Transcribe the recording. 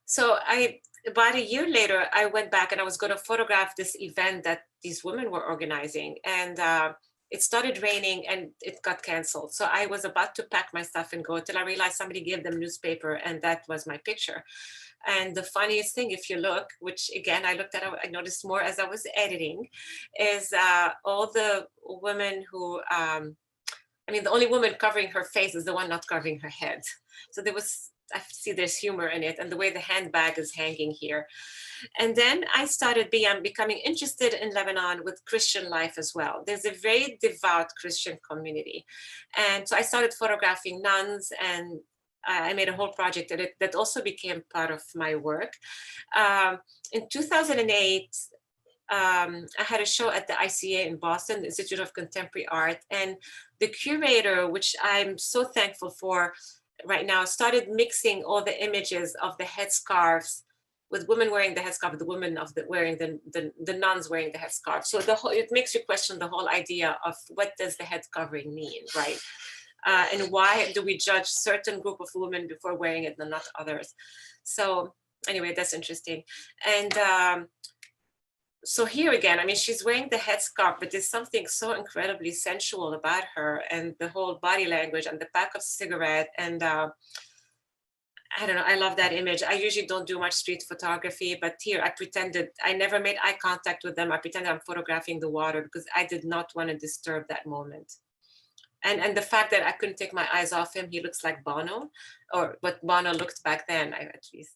So about a year later, I went back and I was going to photograph this event that these women were organizing. And it started raining and it got canceled. So I was about to pack my stuff and go till I realized somebody gave them newspaper and that was my picture. And the funniest thing, if you look, which again, I looked at, I noticed more as I was editing, is all the women who, I mean, the only woman covering her face is the one not covering her head. So there was, I see there's humor in it, and the way the handbag is hanging here. And then I started becoming interested in Lebanon with Christian life as well. There's a very devout Christian community. And so I started photographing nuns, and I made a whole project that also became part of my work. In 2008, I had a show at the ICA in Boston, the Institute of Contemporary Art, and the curator, which I'm so thankful for right now, started mixing all the images of the headscarves with women wearing the headscarf, the women of the wearing the nuns wearing the headscarf. So the whole, it makes you question the whole idea of what does the head covering mean, right? And why do we judge certain group of women before wearing it and not others? So anyway, that's interesting. And so here again, I mean, she's wearing the headscarf, but there's something so incredibly sensual about her and the whole body language and the pack of cigarette. And I don't know, I love that image. I usually don't do much street photography, but here I pretended, I never made eye contact with them. I pretended I'm photographing the water because I did not want to disturb that moment. And the fact that I couldn't take my eyes off him, he looks like Bono, or what Bono looked back then, at least.